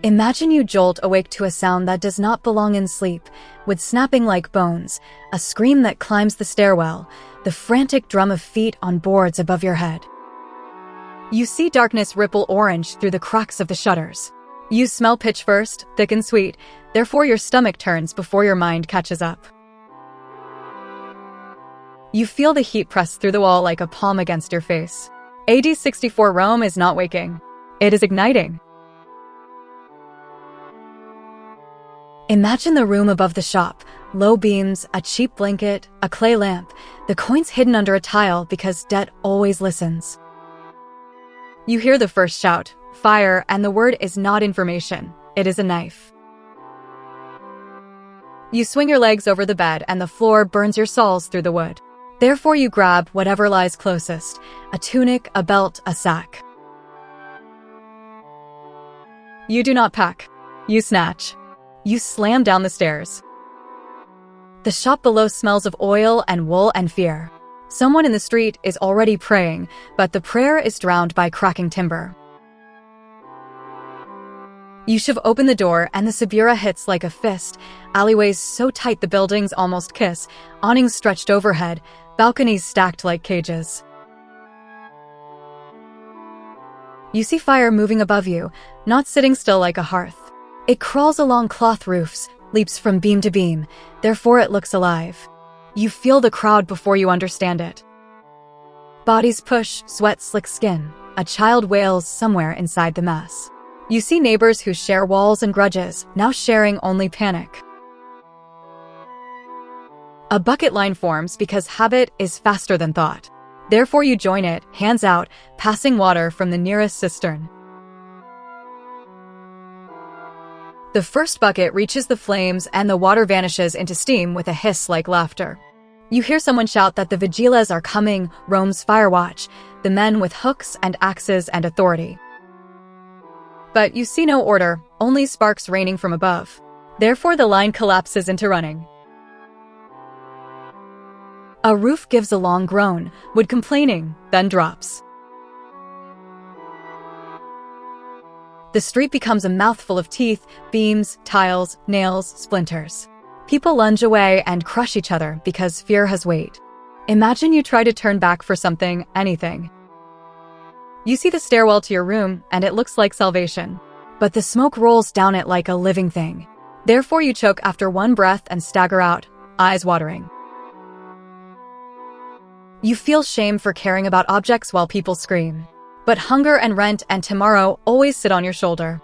Imagine you jolt awake to a sound that does not belong in sleep, with snapping like bones, a scream that climbs the stairwell, the frantic drum of feet on boards above your head. You see darkness ripple orange through the cracks of the shutters. You smell pitch first, thick and sweet, therefore your stomach turns before your mind catches up. You feel the heat press through the wall like a palm against your face. AD 64 Rome is not waking. It is igniting. Imagine the room above the shop, low beams, a cheap blanket, a clay lamp, the coins hidden under a tile because debt always listens. You hear the first shout, fire, and the word is not information, it is a knife. You swing your legs over the bed and the floor burns your soles through the wood. Therefore you grab whatever lies closest, a tunic, a belt, a sack. You do not pack. You snatch. You slam down the stairs. The shop below smells of oil and wool and fear. Someone in the street is already praying, but the prayer is drowned by cracking timber. You shove open the door and the Subura hits like a fist, alleyways so tight the buildings almost kiss, awnings stretched overhead, balconies stacked like cages. You see fire moving above you, not sitting still like a hearth. It crawls along cloth roofs, leaps from beam to beam, therefore it looks alive. You feel the crowd before you understand it. Bodies push, sweat slicks skin. A child wails somewhere inside the mess. You see neighbors who share walls and grudges, now sharing only panic. A bucket line forms because habit is faster than thought. Therefore you join it, hands out, passing water from the nearest cistern. The first bucket reaches the flames and the water vanishes into steam with a hiss like laughter. You hear someone shout that the vigilas are coming, Rome's fire watch, the men with hooks and axes and authority. But you see no order, only sparks raining from above. Therefore the line collapses into running. A roof gives a long groan, wood complaining, then drops. The street becomes a mouthful of teeth, beams, tiles, nails, splinters. People lunge away and crush each other because fear has weight. Imagine you try to turn back for something, anything. You see the stairwell to your room, and it looks like salvation. But the smoke rolls down it like a living thing. Therefore you choke after one breath and stagger out, eyes watering. You feel shame for caring about objects while people scream. But hunger and rent and tomorrow always sit on your shoulder.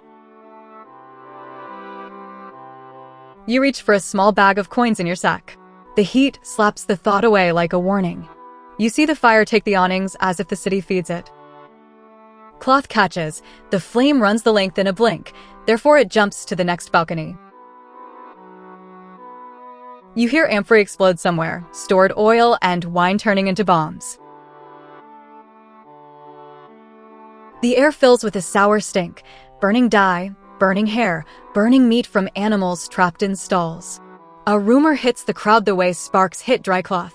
You reach for a small bag of coins in your sack. The heat slaps the thought away like a warning. You see the fire take the awnings as if the city feeds it. Cloth catches, the flame runs the length in a blink, therefore it jumps to the next balcony. You hear amphory explode somewhere, stored oil and wine turning into bombs. The air fills with a sour stink, burning dye, burning hair, burning meat from animals trapped in stalls. A rumor hits the crowd the way sparks hit dry cloth.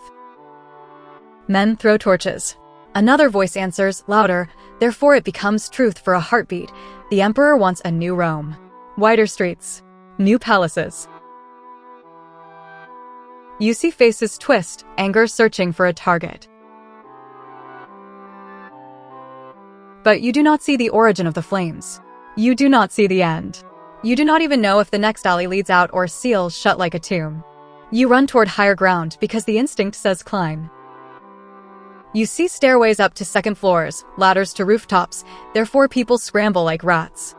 Men throw torches. Another voice answers, louder, therefore it becomes truth for a heartbeat. The emperor wants a new Rome. Wider streets. New palaces. You see faces twist, anger searching for a target. But you do not see the origin of the flames. You do not see the end. You do not even know if the next alley leads out or seals shut like a tomb. You run toward higher ground because the instinct says climb. You see stairways up to second floors, ladders to rooftops, therefore people scramble like rats.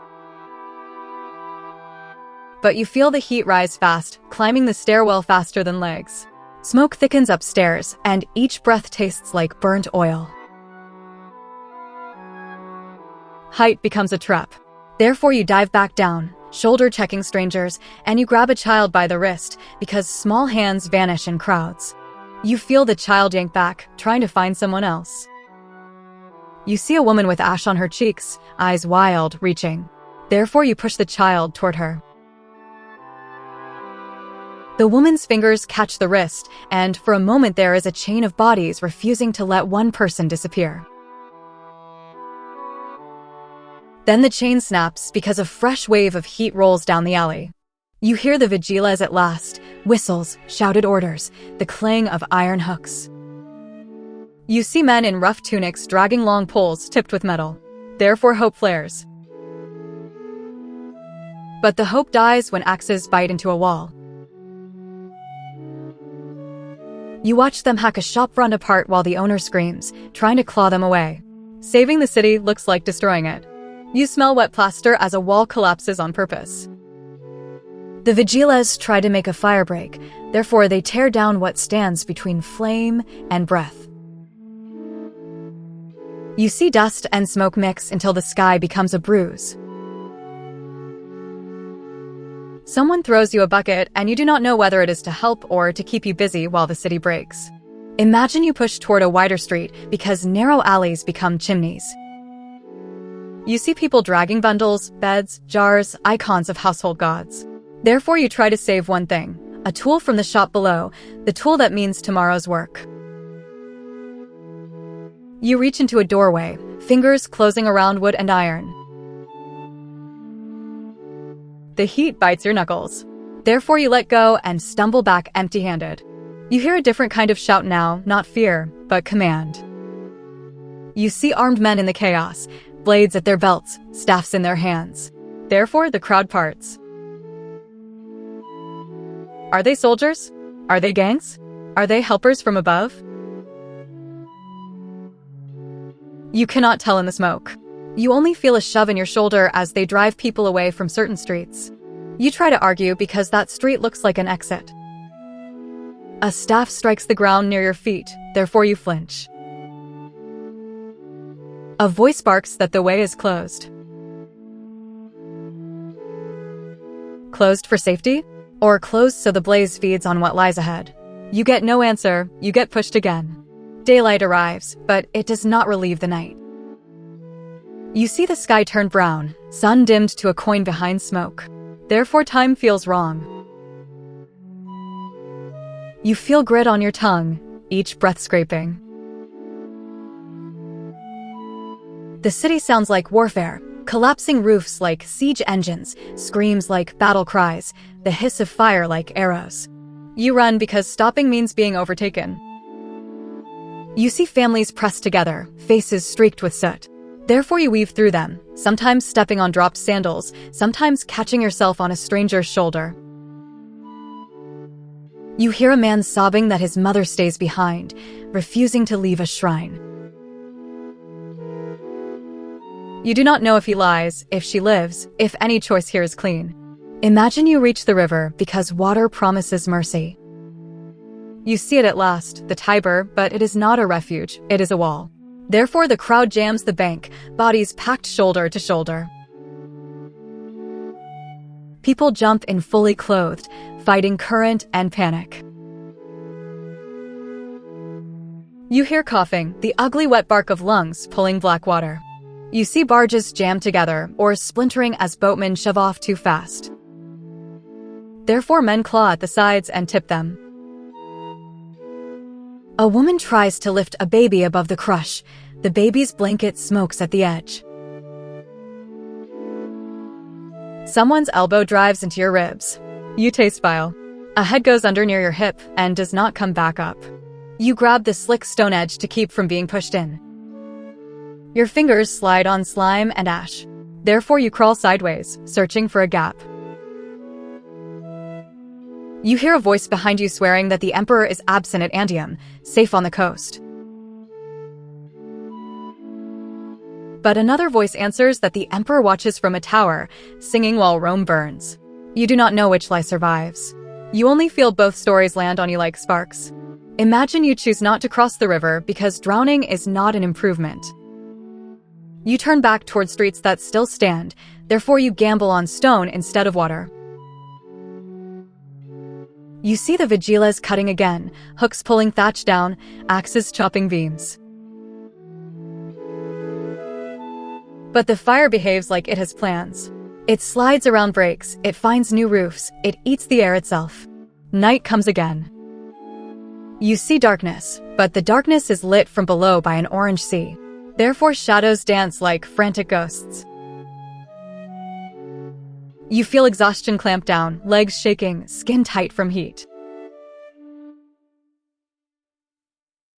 But you feel the heat rise fast, climbing the stairwell faster than legs. Smoke thickens upstairs, and each breath tastes like burnt oil. Height becomes a trap. Therefore you dive back down, shoulder-checking strangers, and you grab a child by the wrist because small hands vanish in crowds. You feel the child yank back, trying to find someone else. You see a woman with ash on her cheeks, eyes wild, reaching. Therefore you push the child toward her. The woman's fingers catch the wrist, and for a moment there is a chain of bodies refusing to let one person disappear. Then the chain snaps because a fresh wave of heat rolls down the alley. You hear the vigiles at last, whistles, shouted orders, the clang of iron hooks. You see men in rough tunics dragging long poles tipped with metal. Therefore hope flares. But the hope dies when axes bite into a wall. You watch them hack a shop front apart while the owner screams, trying to claw them away. Saving the city looks like destroying it. You smell wet plaster as a wall collapses on purpose. The vigiles try to make a fire break, therefore they tear down what stands between flame and breath. You see dust and smoke mix until the sky becomes a bruise. Someone throws you a bucket and you do not know whether it is to help or to keep you busy while the city breaks. Imagine you push toward a wider street because narrow alleys become chimneys. You see people dragging bundles, beds, jars, icons of household gods. Therefore you try to save one thing, a tool from the shop below, the tool that means tomorrow's work. You reach into a doorway, fingers closing around wood and iron. The heat bites your knuckles. Therefore you let go and stumble back empty-handed. You hear a different kind of shout now, not fear, but command. You see armed men in the chaos, blades at their belts, staffs in their hands. Therefore the crowd parts. Are they soldiers? Are they gangs? Are they helpers from above? You cannot tell in the smoke. You only feel a shove in your shoulder as they drive people away from certain streets. You try to argue because that street looks like an exit. A staff strikes the ground near your feet, therefore you flinch. A voice barks that the way is closed. Closed for safety? Or closed so the blaze feeds on what lies ahead? You get no answer, you get pushed again. Daylight arrives, but it does not relieve the night. You see the sky turn brown, sun dimmed to a coin behind smoke. Therefore time feels wrong. You feel grit on your tongue, each breath scraping. The city sounds like warfare, collapsing roofs like siege engines, screams like battle cries, the hiss of fire like arrows. You run because stopping means being overtaken. You see families pressed together, faces streaked with soot. Therefore you weave through them, sometimes stepping on dropped sandals, sometimes catching yourself on a stranger's shoulder. You hear a man sobbing that his mother stays behind, refusing to leave a shrine. You do not know if he lies, if she lives, if any choice here is clean. Imagine you reach the river because water promises mercy. You see it at last, the Tiber, but it is not a refuge, it is a wall. Therefore the crowd jams the bank, bodies packed shoulder to shoulder. People jump in fully clothed, fighting current and panic. You hear coughing, the ugly wet bark of lungs pulling black water. You see barges jammed together or splintering as boatmen shove off too fast. Therefore men claw at the sides and tip them. A woman tries to lift a baby above the crush. The baby's blanket smokes at the edge. Someone's elbow drives into your ribs. You taste vile. A head goes under near your hip and does not come back up. You grab the slick stone edge to keep from being pushed in. Your fingers slide on slime and ash. Therefore you crawl sideways, searching for a gap. You hear a voice behind you swearing that the emperor is absent at Antium, safe on the coast. But another voice answers that the emperor watches from a tower, singing while Rome burns. You do not know which lie survives. You only feel both stories land on you like sparks. Imagine you choose not to cross the river because drowning is not an improvement. You turn back toward streets that still stand, therefore you gamble on stone instead of water. You see the vigiles cutting again, hooks pulling thatch down, axes chopping beams. But the fire behaves like it has plans. It slides around breaks, it finds new roofs, it eats the air itself. Night comes again. You see darkness, but the darkness is lit from below by an orange sea. Therefore shadows dance like frantic ghosts. You feel exhaustion clamp down, legs shaking, skin tight from heat.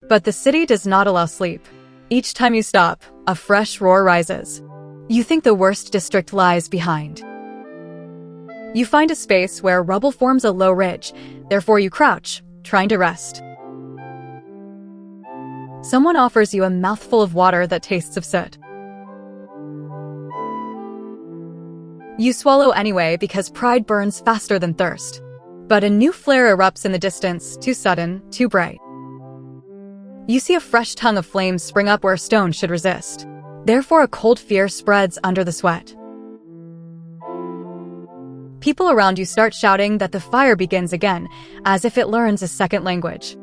But the city does not allow sleep. Each time you stop, a fresh roar rises. You think the worst district lies behind. You find a space where rubble forms a low ridge, therefore you crouch, trying to rest. Someone offers you a mouthful of water that tastes of soot. You swallow anyway because pride burns faster than thirst. But a new flare erupts in the distance, too sudden, too bright. You see a fresh tongue of flames spring up where stone should resist. Therefore, a cold fear spreads under the sweat. People around you start shouting that the fire begins again, as if it learns a second language.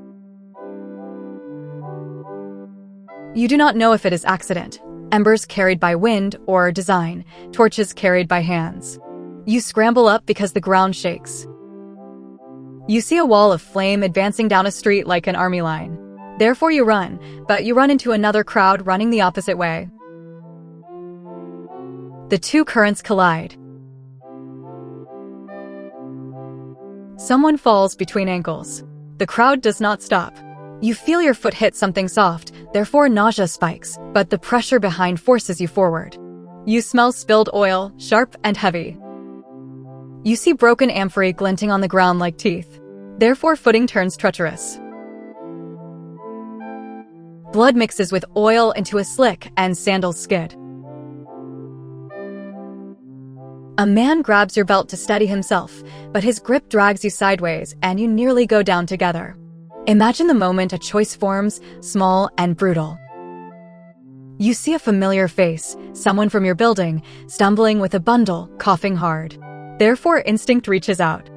You do not know if it is accident, embers carried by wind, or design, torches carried by hands. You scramble up because the ground shakes. You see a wall of flame advancing down a street like an army line. Therefore you run, but you run into another crowd running the opposite way. The two currents collide. Someone falls between ankles. The crowd does not stop. You feel your foot hit something soft, therefore nausea spikes, but the pressure behind forces you forward. You smell spilled oil, sharp and heavy. You see broken amphorae glinting on the ground like teeth. Therefore footing turns treacherous. Blood mixes with oil into a slick, and sandals skid. A man grabs your belt to steady himself, but his grip drags you sideways, and you nearly go down together. Imagine the moment a choice forms, small and brutal. You see a familiar face, someone from your building, stumbling with a bundle, coughing hard. Therefore, instinct reaches out.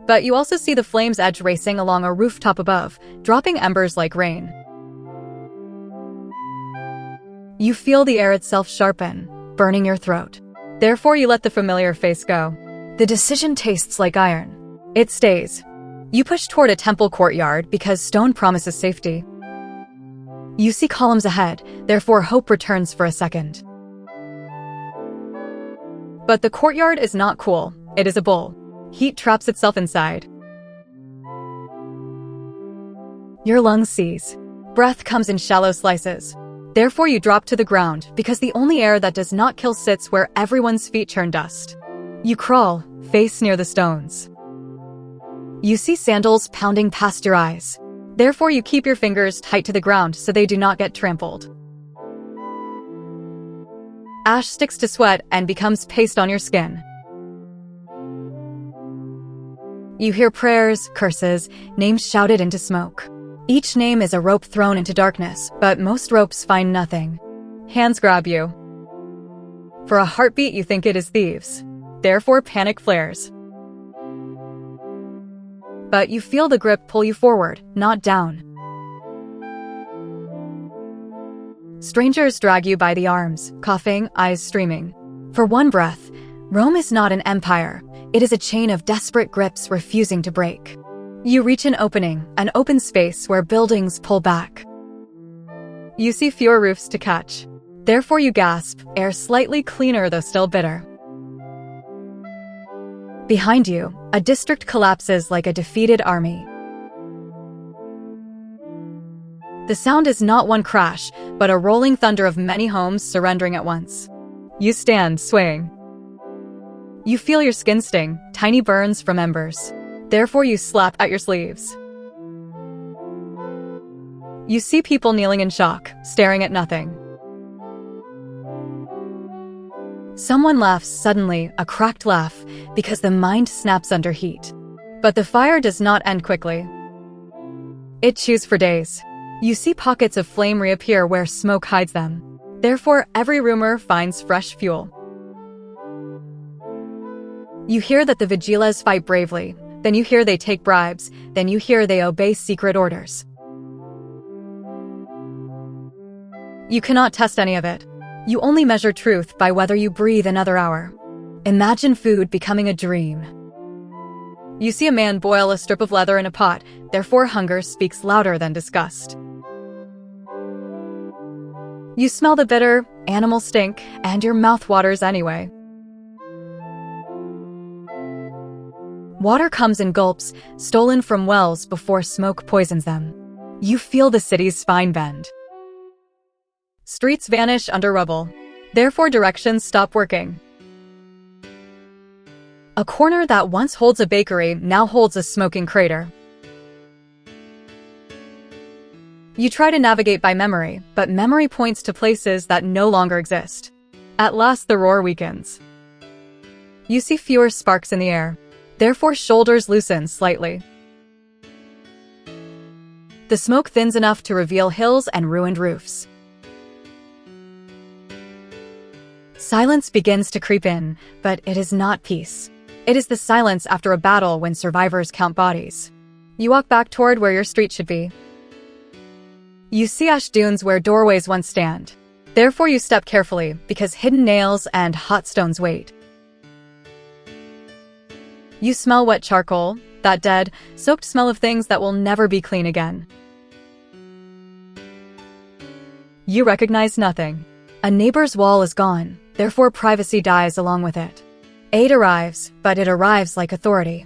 But you also see the flame's edge racing along a rooftop above, dropping embers like rain. You feel the air itself sharpen, burning your throat. Therefore, you let the familiar face go. The decision tastes like iron. It stays. You push toward a temple courtyard because stone promises safety. You see columns ahead, therefore hope returns for a second. But the courtyard is not cool. It is a bowl. Heat traps itself inside. Your lungs seize. Breath comes in shallow slices. Therefore you drop to the ground because the only air that does not kill sits where everyone's feet turn dust. You crawl, face near the stones. You see sandals pounding past your eyes. Therefore you keep your fingers tight to the ground so they do not get trampled. Ash sticks to sweat and becomes paste on your skin. You hear prayers, curses, names shouted into smoke. Each name is a rope thrown into darkness, but most ropes find nothing. Hands grab you. For a heartbeat, you think it is thieves. Therefore, panic flares. But you feel the grip pull you forward, not down. Strangers drag you by the arms, coughing, eyes streaming. For one breath, Rome is not an empire. It is a chain of desperate grips refusing to break. You reach an opening, an open space where buildings pull back. You see fewer roofs to catch. Therefore you gasp, air slightly cleaner though still bitter. Behind you, a district collapses like a defeated army. The sound is not one crash, but a rolling thunder of many homes surrendering at once. You stand, swaying. You feel your skin sting, tiny burns from embers. Therefore you slap at your sleeves. You see people kneeling in shock, staring at nothing. Someone laughs suddenly, a cracked laugh, because the mind snaps under heat. But the fire does not end quickly. It chews for days. You see pockets of flame reappear where smoke hides them. Therefore, every rumor finds fresh fuel. You hear that the vigiles fight bravely, then you hear they take bribes, then you hear they obey secret orders. You cannot test any of it. You only measure truth by whether you breathe another hour. Imagine food becoming a dream. You see a man boil a strip of leather in a pot, therefore hunger speaks louder than disgust. You smell the bitter, animal stink, and your mouth waters anyway. Water comes in gulps, stolen from wells before smoke poisons them. You feel the city's spine bend. Streets vanish under rubble. Therefore, directions stop working. A corner that once holds a bakery now holds a smoking crater. You try to navigate by memory, but memory points to places that no longer exist. At last, the roar weakens. You see fewer sparks in the air. Therefore, shoulders loosen slightly. The smoke thins enough to reveal hills and ruined roofs. Silence begins to creep in, but it is not peace. It is the silence after a battle when survivors count bodies. You walk back toward where your street should be. You see ash dunes where doorways once stand. Therefore, you step carefully, because hidden nails and hot stones wait. You smell wet charcoal, that dead, soaked smell of things that will never be clean again. You recognize nothing. A neighbor's wall is gone, therefore privacy dies along with it. Aid arrives, but it arrives like authority.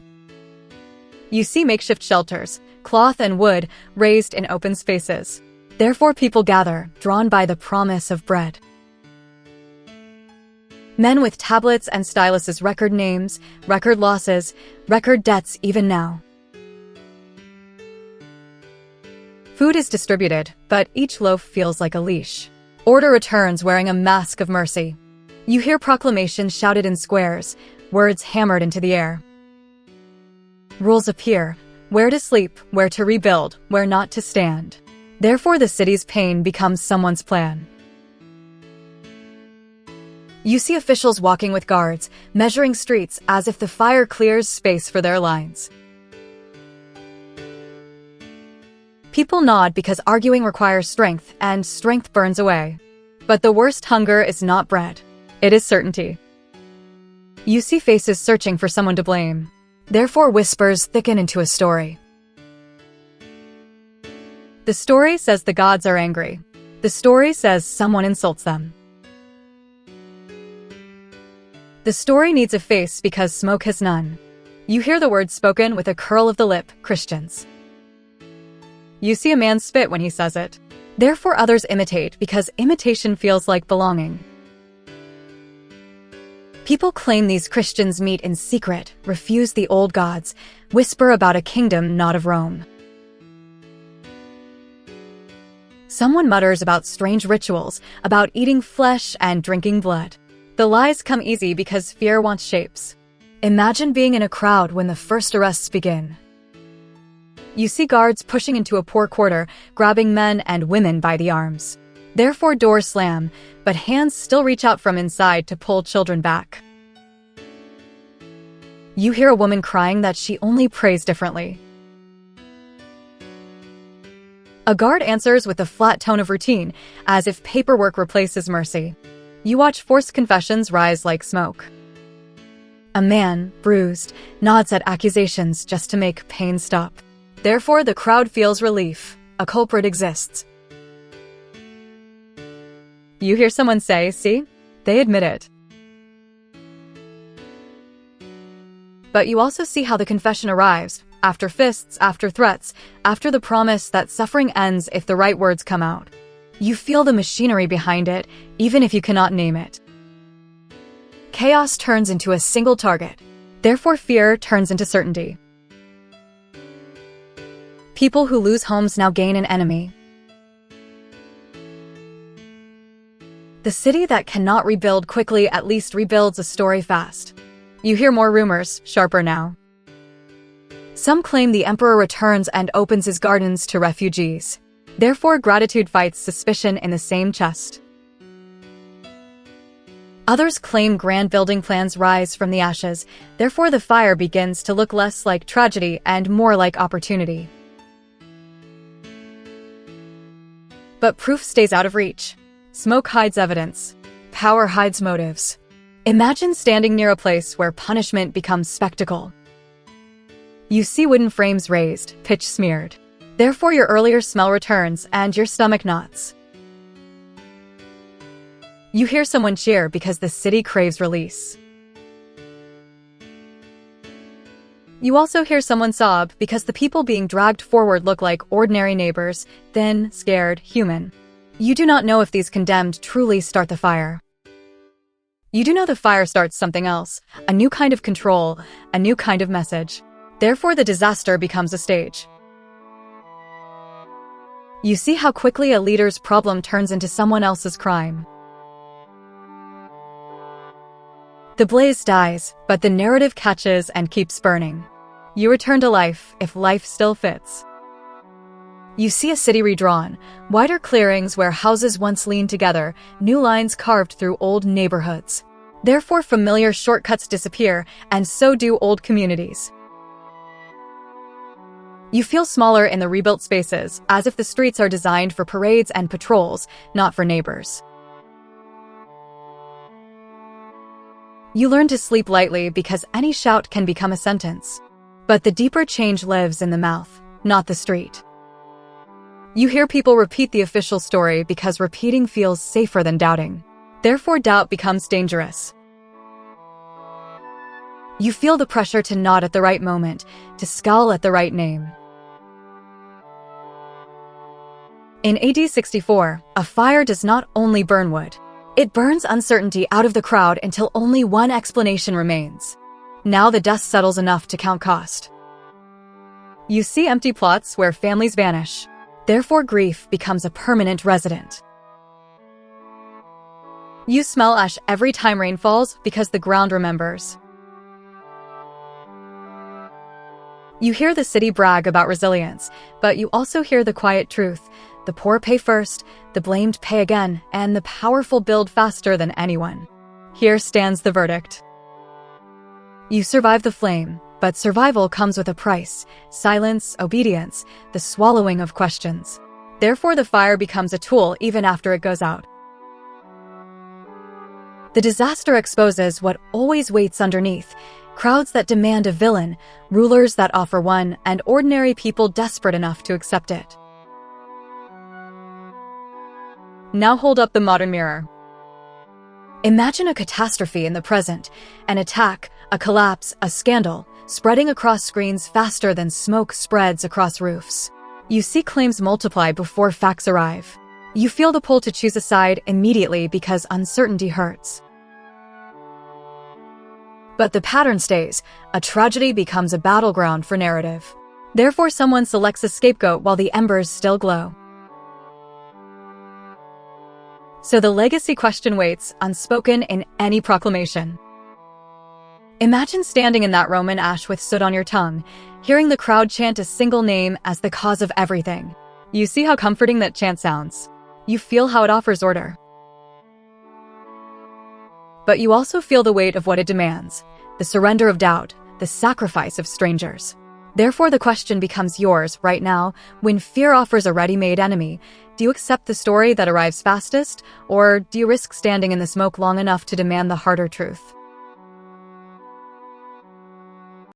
You see makeshift shelters, cloth and wood, raised in open spaces. Therefore people gather, drawn by the promise of bread. Men with tablets and styluses record names, record losses, record debts even now. Food is distributed, but each loaf feels like a leash. Order returns wearing a mask of mercy. You hear proclamations shouted in squares, words hammered into the air. Rules appear, where to sleep, where to rebuild, where not to stand. Therefore the city's pain becomes someone's plan. You see officials walking with guards, measuring streets as if the fire clears space for their lines. People nod because arguing requires strength, and strength burns away. But the worst hunger is not bread. It is certainty. You see faces searching for someone to blame. Therefore whispers thicken into a story. The story says the gods are angry. The story says someone insults them. The story needs a face because smoke has none. You hear the words spoken with a curl of the lip, Christians. You see a man spit when he says it. Therefore others imitate because imitation feels like belonging. People claim these Christians meet in secret, refuse the old gods, whisper about a kingdom not of Rome. Someone mutters about strange rituals, about eating flesh and drinking blood. The lies come easy because fear wants shapes. Imagine being in a crowd when the first arrests begin. You see guards pushing into a poor quarter, grabbing men and women by the arms. Therefore doors slam, but hands still reach out from inside to pull children back. You hear a woman crying that she only prays differently. A guard answers with a flat tone of routine, as if paperwork replaces mercy. You watch forced confessions rise like smoke. A man, bruised, nods at accusations just to make pain stop. Therefore, the crowd feels relief. A culprit exists. You hear someone say, "See? They admit it." But you also see how the confession arrives, after fists, after threats, after the promise that suffering ends if the right words come out. You feel the machinery behind it, even if you cannot name it. Chaos turns into a single target. Therefore, fear turns into certainty. People who lose homes now gain an enemy. The city that cannot rebuild quickly at least rebuilds a story fast. You hear more rumors, sharper now. Some claim the emperor returns and opens his gardens to refugees. Therefore, gratitude fights suspicion in the same chest. Others claim grand building plans rise from the ashes. Therefore, the fire begins to look less like tragedy and more like opportunity. But proof stays out of reach. Smoke hides evidence. Power hides motives. Imagine standing near a place where punishment becomes spectacle. You see wooden frames raised, pitch smeared. Therefore your earlier smell returns and your stomach knots. You hear someone cheer because the city craves release. You also hear someone sob because the people being dragged forward look like ordinary neighbors, thin, scared, human. You do not know if these condemned truly start the fire. You do know the fire starts something else, a new kind of control, a new kind of message. Therefore, the disaster becomes a stage. You see how quickly a leader's problem turns into someone else's crime. The blaze dies, but the narrative catches and keeps burning. You return to life, if life still fits. You see a city redrawn, wider clearings where houses once leaned together, new lines carved through old neighborhoods. Therefore, familiar shortcuts disappear, and so do old communities. You feel smaller in the rebuilt spaces, as if the streets are designed for parades and patrols, not for neighbors. You learn to sleep lightly because any shout can become a sentence. But the deeper change lives in the mouth, not the street. You hear people repeat the official story because repeating feels safer than doubting. Therefore, doubt becomes dangerous. You feel the pressure to nod at the right moment, to scowl at the right name. In AD 64, a fire does not only burn wood. It burns uncertainty out of the crowd until only one explanation remains. Now the dust settles enough to count cost. You see empty plots where families vanish. Therefore, grief becomes a permanent resident. You smell ash every time rain falls because the ground remembers. You hear the city brag about resilience, but you also hear the quiet truth. The poor pay first, the blamed pay again, and the powerful build faster than anyone. Here stands the verdict. You survive the flame, but survival comes with a price: silence, obedience, the swallowing of questions. Therefore, the fire becomes a tool even after it goes out. The disaster exposes what always waits underneath: crowds that demand a villain, rulers that offer one, and ordinary people desperate enough to accept it. Now hold up the modern mirror. Imagine a catastrophe in the present, an attack, a collapse, a scandal, spreading across screens faster than smoke spreads across roofs. You see claims multiply before facts arrive. You feel the pull to choose a side immediately because uncertainty hurts. But the pattern stays. A tragedy becomes a battleground for narrative. Therefore, someone selects a scapegoat while the embers still glow. So the legacy question waits, unspoken in any proclamation. Imagine standing in that Roman ash with soot on your tongue, hearing the crowd chant a single name as the cause of everything. You see how comforting that chant sounds. You feel how it offers order. But you also feel the weight of what it demands: the surrender of doubt, the sacrifice of strangers. Therefore, the question becomes yours right now. When fear offers a ready-made enemy, do you accept the story that arrives fastest, or do you risk standing in the smoke long enough to demand the harder truth?